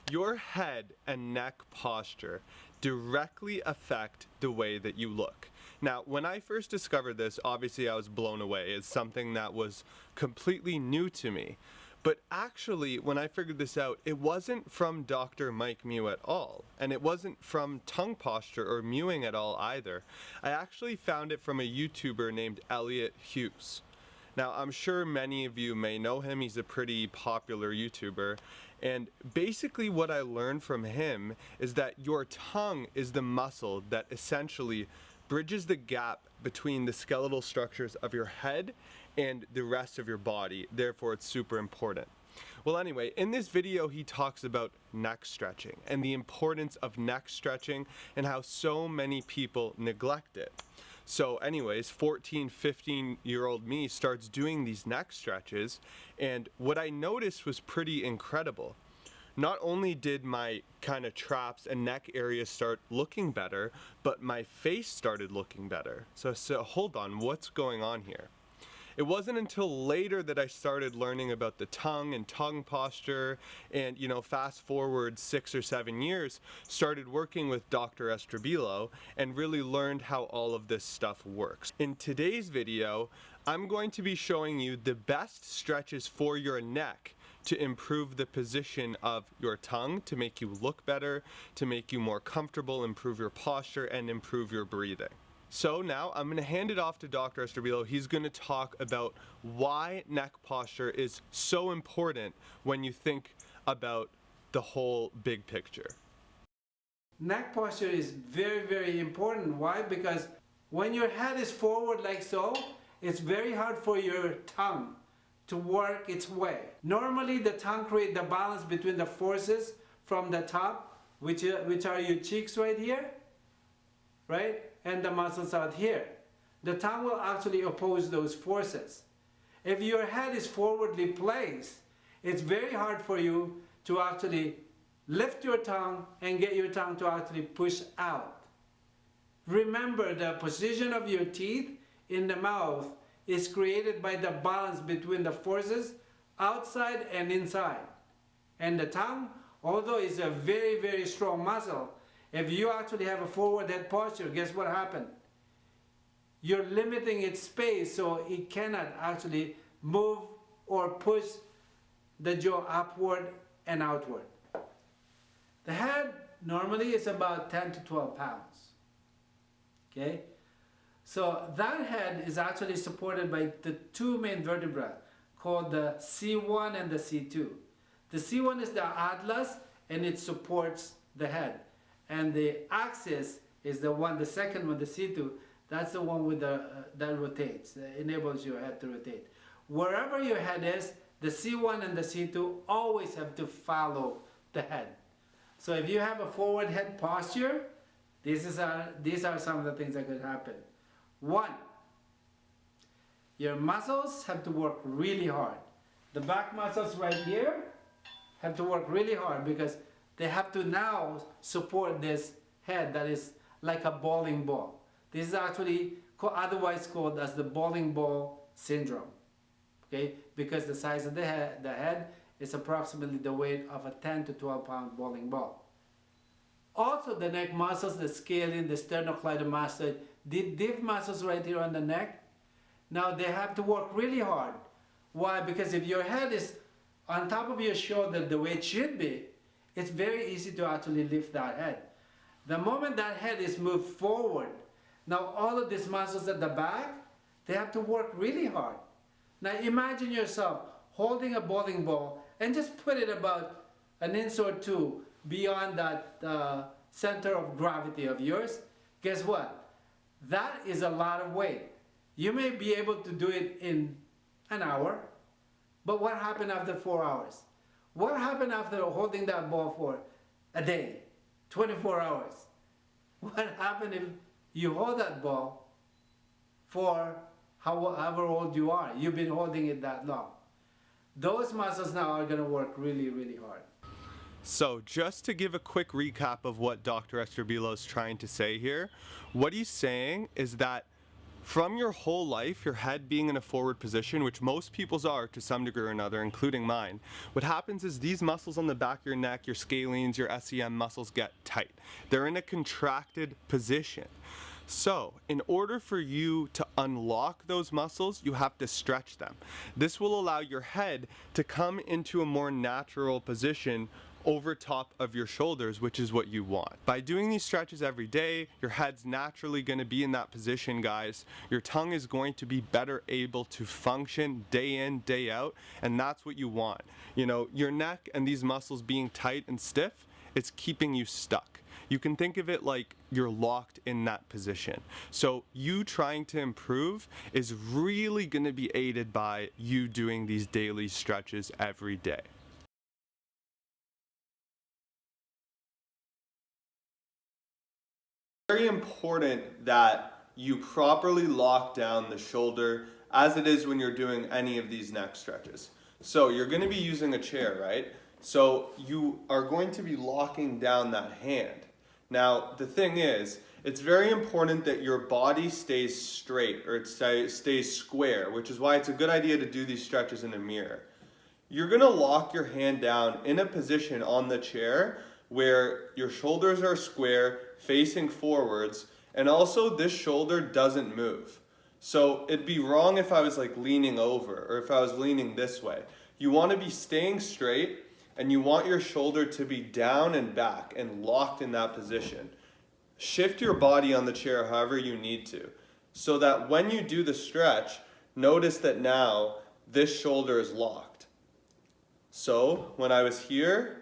Your head and neck posture directly affect the way that you look. Now, when I first discovered this, obviously I was blown away. It's something that was completely new to me. But actually, when I figured this out, it wasn't from Dr. Mike Mew at all. And it wasn't from tongue posture or mewing at all either. I actually found it from a YouTuber named Elliot Hughes. Now, I'm sure many of you may know him. He's a pretty popular YouTuber. And basically what I learned from him is that your tongue is the muscle that essentially bridges the gap between the skeletal structures of your head and the rest of your body. Therefore, it's super important. Well, anyway, in this video, he talks about neck stretching and the importance of neck stretching and how so many people neglect it. So anyways, 14, 15-year-old me starts doing these neck stretches, and what I noticed was pretty incredible. Not only did my kind of traps and neck areas start looking better, but my face started looking better. So hold on, what's going on here? It wasn't until later that I started learning about the tongue and tongue posture, and fast forward 6 or 7 years, started working with Dr. Estrabillo and really learned how all of this stuff works. In today's video, I'm going to be showing you the best stretches for your neck to improve the position of your tongue, to make you look better, to make you more comfortable, improve your posture, and improve your breathing. So now I'm going to hand it off to Dr. Estrabillo. He's going to talk about why neck posture is so important when you think about the whole big picture. Neck posture is very, very important. Why? Because when your head is forward like so, it's very hard for your tongue to work its way. Normally the tongue creates the balance between the forces from the top, which are your cheeks right here, right? And the muscles out here. The tongue will actually oppose those forces. If your head is forwardly placed, it's very hard for you to actually lift your tongue and get your tongue to actually push out. Remember, the position of your teeth in the mouth is created by the balance between the forces outside and inside. And the tongue, although it's a very, very strong muscle, if you actually have a forward head posture, guess what happened? You're limiting its space, so it cannot actually move or push the jaw upward and outward. The head normally is about 10 to 12 pounds. Okay? So that head is actually supported by the two main vertebrae called the C1 and the C2. The C1 is the atlas, and it supports the head. And the axis is the second one, the C2, that's the one with that rotates, that enables your head to rotate. Wherever your head is, the C1 and the C2 always have to follow the head. So if you have a forward head posture, these are some of the things that could happen. 1, your muscles have to work really hard. The back muscles right here have to work really hard because they have to now support this head that is like a bowling ball. This is actually otherwise called as the bowling ball syndrome. Okay, because the size of the head is approximately the weight of a 10 to 12 pound bowling ball. Also, the neck muscles, the scalene, the sternocleidomastoid, the deep muscles right here on the neck, now they have to work really hard. Why? Because if your head is on top of your shoulder the way it should be, it's very easy to actually lift that head. The moment that head is moved forward, now all of these muscles at the back, they have to work really hard. Now imagine yourself holding a bowling ball and just put it about an inch or two beyond that center of gravity of yours. Guess what? That is a lot of weight. You may be able to do it in an hour, but what happened after 4 hours? What happened after holding that ball for a day, 24 hours? What happened if you hold that ball for however old you are? You've been holding it that long. Those muscles now are going to work really, really hard. So just to give a quick recap of what Dr. Estrabillo is trying to say here, what he's saying is that From your whole life, your head being in a forward position, which most people's are to some degree or another, including mine, what happens is these muscles on the back of your neck, your scalenes, your SEM muscles get tight. They're in a contracted position. So, in order for you to unlock those muscles, you have to stretch them. This will allow your head to come into a more natural position over top of your shoulders, which is what you want. By doing these stretches every day, your head's naturally going to be in that position, guys. Your tongue is going to be better able to function day in, day out, and that's what you want. You know, your neck and these muscles being tight and stiff, it's keeping you stuck. You can think of it like you're locked in that position. So you trying to improve is really going to be aided by you doing these daily stretches every day. Very important that you properly lock down the shoulder as it is when you're doing any of these neck stretches. So you're going to be using a chair, right? So you are going to be locking down that hand. Now the thing is, it's very important that your body stays straight, or it stays square, which is why it's a good idea to do these stretches in a mirror. You're going to lock your hand down in a position on the chair where your shoulders are square, facing forwards, and also this shoulder doesn't move. So it'd be wrong if I was like leaning over, or if I was leaning this way. You want to be staying straight, and you want your shoulder to be down and back and locked in that position. Shift your body on the chair however you need to, so that when you do the stretch, notice that now this shoulder is locked. So when I was here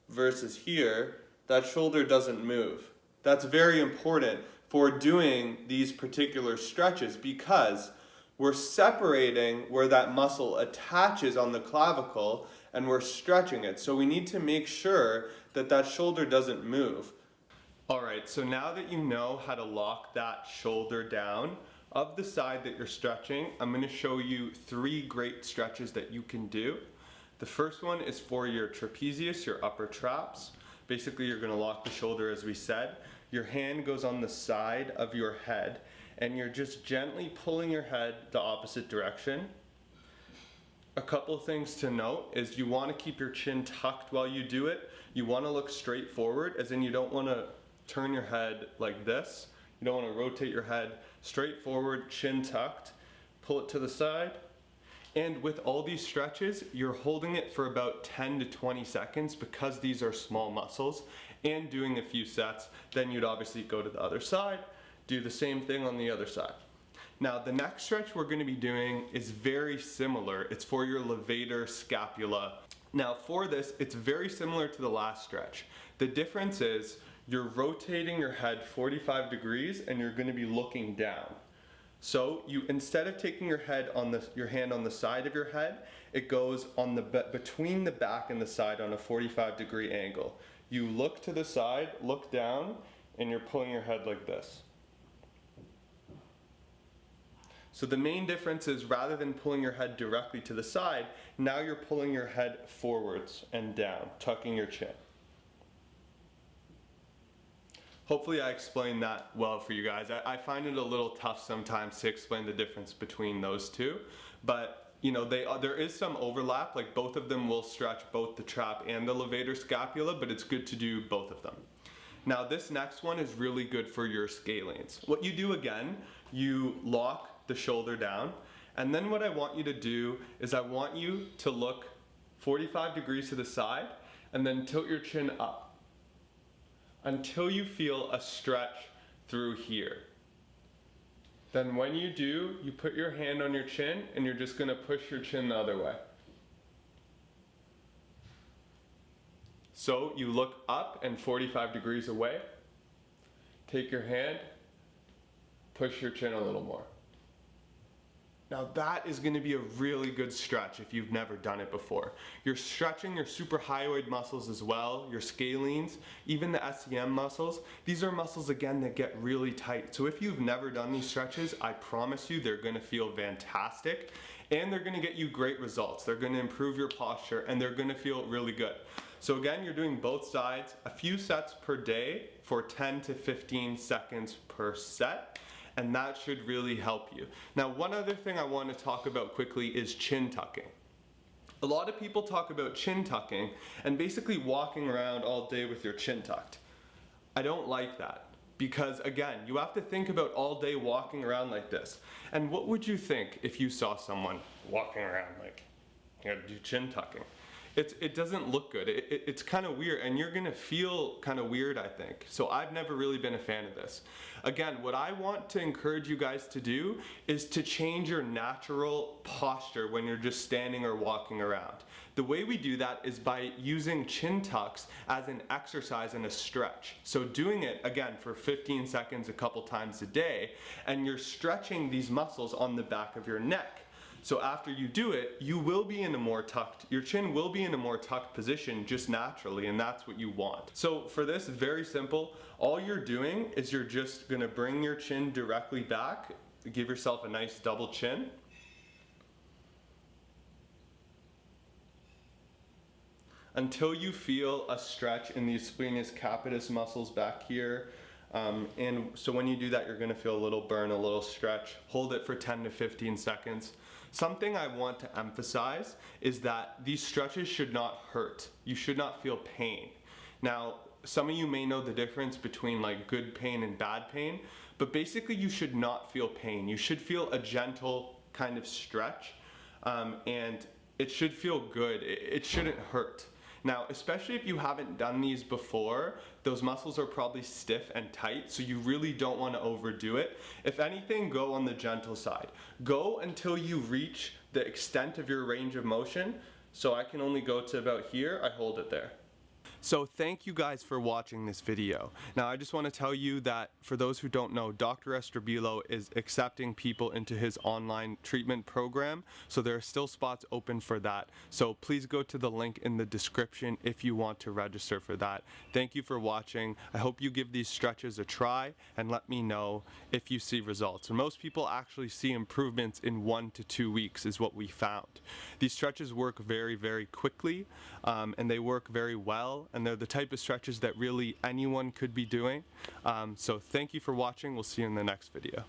versus here, that shoulder doesn't move. That's very important for doing these particular stretches, because we're separating where that muscle attaches on the clavicle and we're stretching it. So we need to make sure that that shoulder doesn't move. All right, so now that you know how to lock that shoulder down of the side that you're stretching, I'm going to show you 3 great stretches that you can do. The first one is for your trapezius, your upper traps. Basically, you're going to lock the shoulder as we said. Your hand goes on the side of your head, and you're just gently pulling your head the opposite direction. A couple of things to note is you want to keep your chin tucked while you do it. You want to look straight forward, as in you don't want to turn your head like this. You don't want to rotate your head straight forward, chin tucked. Pull it to the side. And with all these stretches, you're holding it for about 10 to 20 seconds because these are small muscles, and doing a few sets. Then you'd obviously go to the other side, do the same thing on the other side. Now the next stretch we're going to be doing is very similar. It's for your levator scapula. Now for this, it's very similar to the last stretch. The difference is you're rotating your head 45 degrees and you're going to be looking down. So you, instead of taking your head on your hand on the side of your head, it goes on the between the back and the side on a 45-degree angle. You look to the side, look down, and you're pulling your head like this. So the main difference is, rather than pulling your head directly to the side, now you're pulling your head forwards and down, tucking your chin. Hopefully I explained that well for you guys. I find it a little tough sometimes to explain the difference between those two, but you know, there is some overlap. Like both of them will stretch both the trap and the levator scapula, but it's good to do both of them. Now this next one is really good for your scalenes. What you do again, you lock the shoulder down, and then what I want you to do is I want you to look 45 degrees to the side and then tilt your chin up until you feel a stretch through here. Then when you do, you put your hand on your chin and you're just going to push your chin the other way. So you look up and 45 degrees away, take your hand, push your chin a little more. Now that is going to be a really good stretch if you've never done it before. You're stretching your suprahyoid muscles as well, your scalenes, even the SEM muscles. These are muscles again that get really tight. So if you've never done these stretches, I promise you they're going to feel fantastic, and they're going to get you great results. They're going to improve your posture, and they're going to feel really good. So again, you're doing both sides, a few sets per day for 10 to 15 seconds per set. and that should really help you. Now, one other thing I want to talk about quickly is chin tucking. A lot of people talk about chin tucking and basically walking around all day with your chin tucked. I don't like that because, again, you have to think about all day walking around like this. And what would you think if you saw someone walking around like, you know, do chin tucking? It doesn't look good. It's kind of weird, and you're gonna feel kind of weird, I think. So I've never really been a fan of this. Again, what I want to encourage you guys to do is to change your natural posture when you're just standing or walking around. The way we do that is by using chin tucks as an exercise and a stretch. So doing it, again, for 15 seconds a couple times a day, and you're stretching these muscles on the back of your neck. So after you do it, you will be in a more tucked, your chin will be in a more tucked position just naturally, and that's what you want. So for this, very simple. All you're doing is you're just gonna bring your chin directly back, give yourself a nice double chin. Until you feel a stretch in these splenius capitis muscles back here. And so when you do that, you're gonna feel a little burn, a little stretch. Hold it for 10 to 15 seconds. Something I want to emphasize is that these stretches should not hurt. You should not feel pain. Now, some of you may know the difference between like good pain and bad pain, but basically you should not feel pain. You should feel a gentle kind of stretch, and it should feel good. It shouldn't hurt. Now, especially if you haven't done these before, those muscles are probably stiff and tight, so you really don't want to overdo it. If anything, go on the gentle side. Go until you reach the extent of your range of motion. So I can only go to about here, I hold it there. So thank you guys for watching this video. Now I just want to tell you that for those who don't know, Dr. Estrabillo is accepting people into his online treatment program, so there are still spots open for that. So please go to the link in the description if you want to register for that. Thank you for watching. I hope you give these stretches a try and let me know if you see results. And most people actually see improvements in 1 to 2 weeks is what we found. These stretches work very, very quickly, and they work very well. And they're the type of stretches that really anyone could be doing. So thank you for watching. We'll see you in the next video.